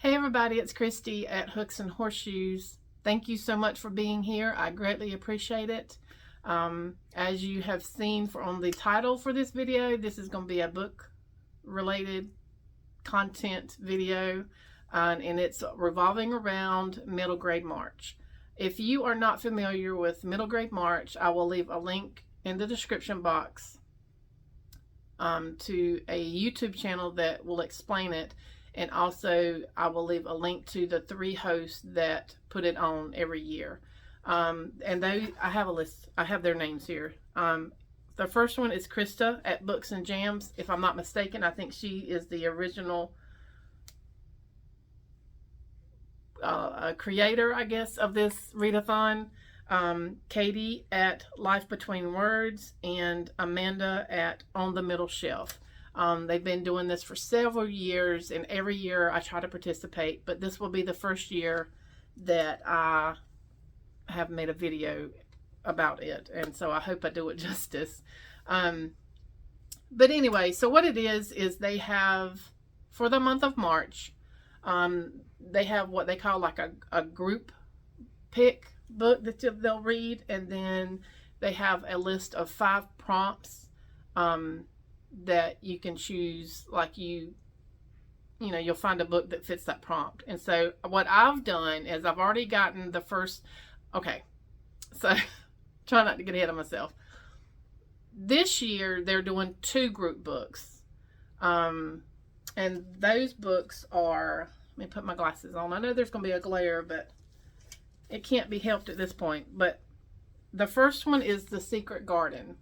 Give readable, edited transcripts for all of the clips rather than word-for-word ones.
Hey everybody, it's Christy at Hooks and Horseshoes. Thank you so much for being here. I greatly appreciate it. As you have seen on the title for this video, this is going to be a book related content video, and it's revolving around middle grade March. If you are not familiar with middle grade March, I will leave a link in the description box to a YouTube channel that will explain it. And also, I will leave a link to the 3 hosts that put it on every year. And I have a list. I have their names here. The first one is Krista at Books and Jams. If I'm not mistaken, I think she is the original creator, I guess, of this readathon. Katie at Life Between Words, and Amanda at OnTheMiddleShelf. They've been doing this for several years, and every year I try to participate, but this will be the first year that I have made a video about it, and so I hope I do it justice. But anyway, so what it is they have, for the month of March, they have what they call like a group pick book that they'll read, and then they have a list of 5 prompts that you can choose. Like you'll find a book that fits that prompt. And so what I've done is I've already gotten the first, so try not to get ahead of myself. This year they're doing 2 group books, and those books are, let me put my glasses on. I know there's going to be a glare, but it can't be helped at this point. But the first one is The Secret Garden.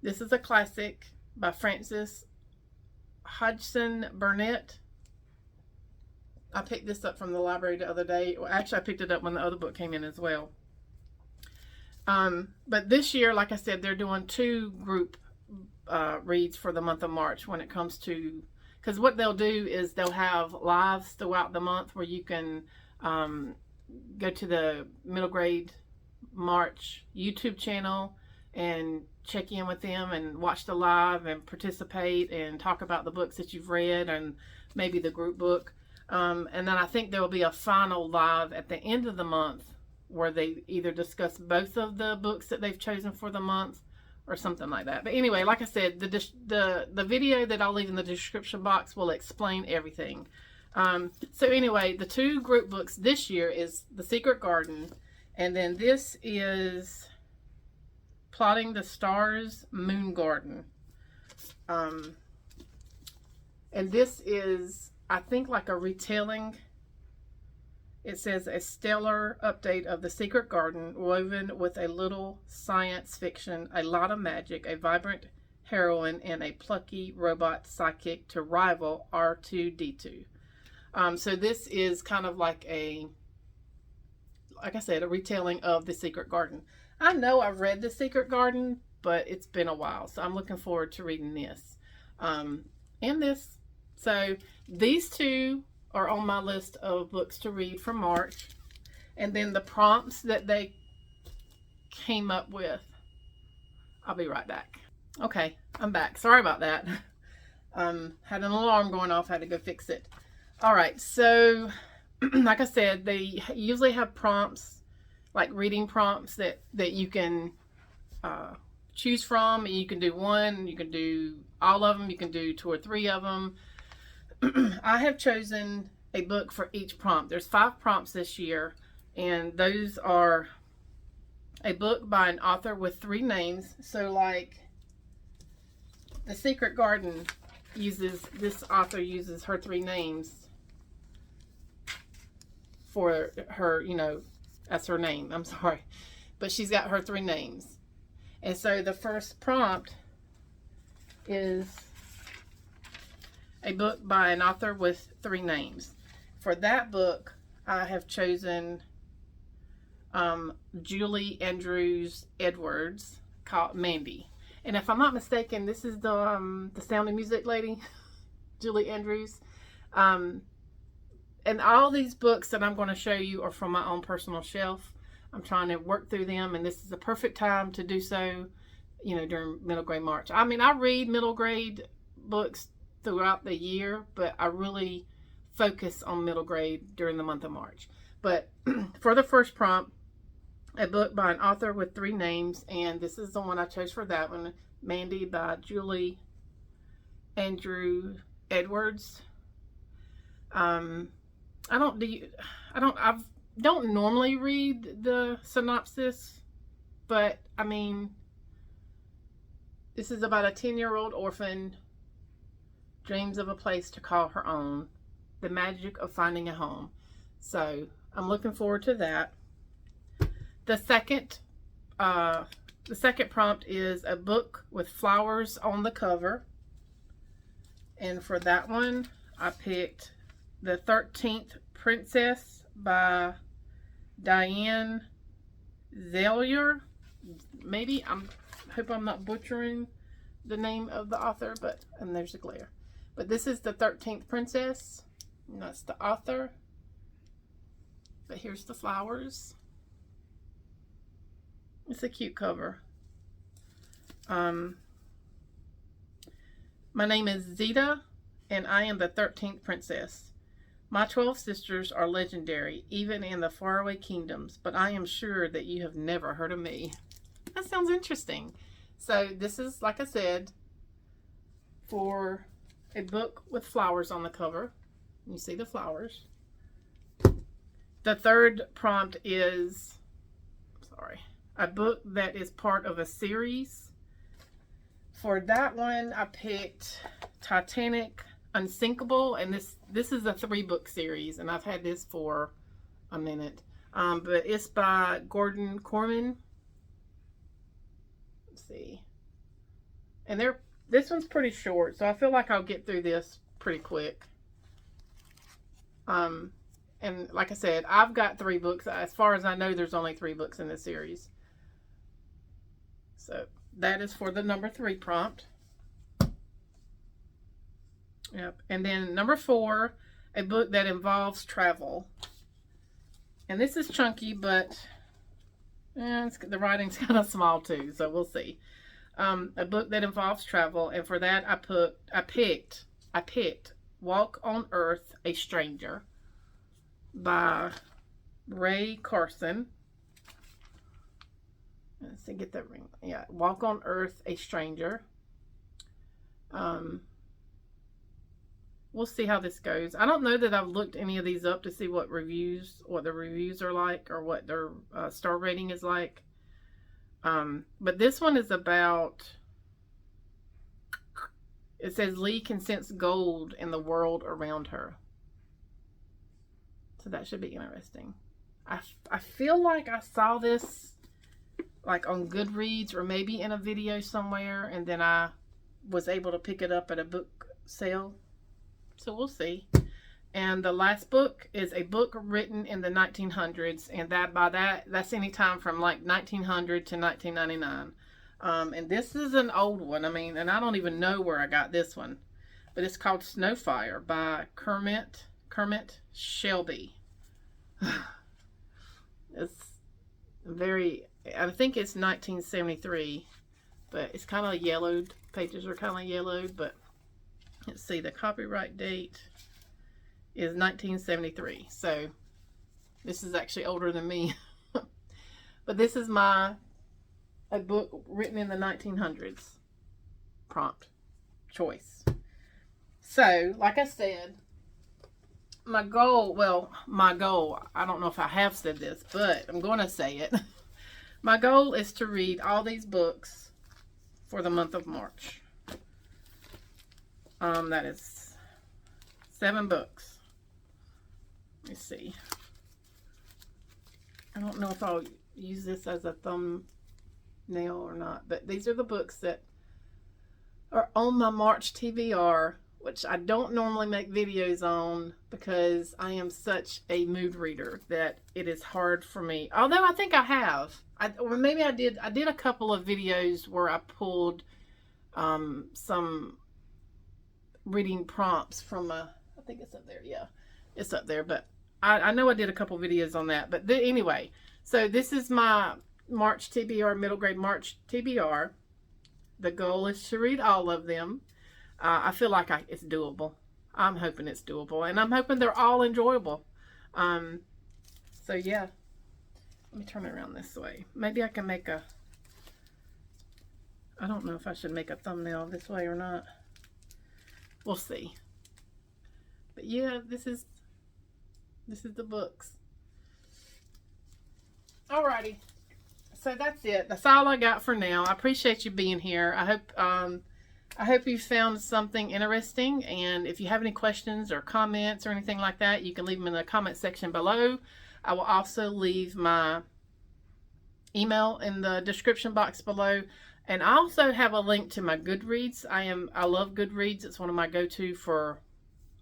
This is a classic by Frances Hodgson Burnett. I picked this up from the library the other day. Well, actually, I picked it up when the other book came in as well. But this year, like I said, they're doing 2 group reads for the month of March when it comes to, because what they'll do is they'll have lives throughout the month where you can go to the Middle Grade March YouTube channel and check in with them and watch the live and participate and talk about the books that you've read and maybe the group book. And then I think there will be a final live at the end of the month where they either discuss both of the books that they've chosen for the month or something like that. But anyway, like I said, the video that I'll leave in the description box will explain everything. So anyway, the 2 group books this year is The Secret Garden, and then this is Plotting the Stars Moon Garden. And this is, I think, like a retelling. It says a stellar update of The Secret Garden, woven with a little science fiction, a lot of magic, a vibrant heroine, and a plucky robot psychic to rival R2-D2. So this is kind of like like I said, a retelling of The Secret Garden. I know I've read The Secret Garden, but it's been a while, so I'm looking forward to reading this. And this. So these 2 are on my list of books to read for March. And then the prompts that they came up with. I'll be right back. Okay, I'm back. Sorry about that. Had an alarm going off, had to go fix it. All right, so like I said, they usually have prompts, like reading prompts that you can choose from. You can do 1, you can do all of them, you can do 2 or 3 of them. I have chosen a book for each prompt. There's 5 prompts this year, and those are a book by an author with 3 names. So like The Secret Garden this author uses her 3 names for her, that's her name. I'm sorry. But she's got her 3 names. And so the first prompt is a book by an author with 3 names. For that book, I have chosen Julie Andrews Edwards, called Mandy. And if I'm not mistaken, this is the Sound of Music lady, Julie Andrews. And all these books that I'm going to show you are from my own personal shelf. I'm trying to work through them, and this is the perfect time to do so, during middle grade March. I mean, I read middle grade books throughout the year, but I really focus on middle grade during the month of March. But for the first prompt, a book by an author with 3 names, and this is the one I chose for that one, Mandy by Julie Andrew Edwards. I don't normally read the synopsis, but I mean, this is about a 10-year-old orphan dreams of a place to call her own, the magic of finding a home. So I'm looking forward to that. The second prompt is a book with flowers on the cover. And for that one, I picked The 13th Princess by Diane Zellier. Maybe, I hope I'm not butchering the name of the author, and there's a glare. But this is The 13th Princess, and that's the author. But here's the flowers. It's a cute cover. My name is Zita, and I am the 13th princess. My 12 sisters are legendary, even in the faraway kingdoms, but I am sure that you have never heard of me. That sounds interesting. So this is, like I said, for a book with flowers on the cover. You see the flowers. The third prompt is, a book that is part of a series. For that one, I picked Titanic Unsinkable, and this is a 3-book series, and I've had this for a minute. But it's by Gordon Corman. Let's see. And this one's pretty short, so I feel like I'll get through this pretty quick. And like I said, I've got 3 books. As far as I know, there's only 3 books in this series. So that is for the number 3 prompt. Yep. And then number 4, a book that involves travel. And this is chunky, but the writing's kind of small too, so we'll see. A book that involves travel, and for that I picked Walk on Earth, a Stranger by Ray Carson. Let's see, get that ring. Yeah, Walk on Earth, a Stranger. We'll see how this goes. I don't know that I've looked any of these up to see what the reviews are like, or what their star rating is like. But this one is about, it says Lee can sense gold in the world around her. So that should be interesting. I feel like I saw this like on Goodreads or maybe in a video somewhere, and then I was able to pick it up at a book sale. So we'll see. And the last book is a book written in the 1900s, and that's any time from like 1900 to 1999. And this is an old one. I mean, and I don't even know where I got this one, but it's called Snowfire by Kermit Shelby. It's very, I think it's 1973, but it's kind of yellowed. Pages are kind of yellowed, but let's see, the copyright date is 1973. So this is actually older than me. But this is a book written in the 1900s prompt choice. So, like I said, my goal, I don't know if I have said this, but I'm going to say it. My goal is to read all these books for the month of March. That is 7 books. Let me see. I don't know if I'll use this as a thumbnail or not, but these are the books that are on my March TBR, which I don't normally make videos on because I am such a mood reader that it is hard for me. Although I think I have. Or maybe I did a couple of videos where I pulled some reading prompts from I think it's up there. Yeah, it's up there. But I know I did a couple videos on that. But anyway, so this is my March TBR, middle grade March TBR. The goal is to read all of them. I feel like it's doable. I'm hoping it's doable, and I'm hoping they're all enjoyable. So yeah, let me turn it around this way. Maybe I can make a, I don't know if I should make a thumbnail this way or not. We'll see. But yeah, this is the books. Alrighty. So that's it. That's all I got for now. I appreciate you being here. I hope you found something interesting, and if you have any questions or comments or anything like that, you can leave them in the comment section below. I will also leave my email in the description box below, and I also have a link to my Goodreads. I love Goodreads. It's one of my go-to for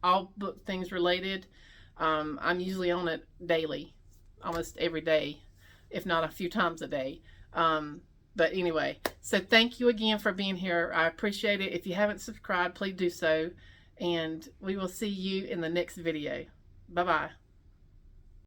all book things related. I'm usually on it daily, almost every day, if not a few times a day. But anyway, so thank you again for being here. I appreciate it. If you haven't subscribed, please do so. And we will see you in the next video. Bye-bye.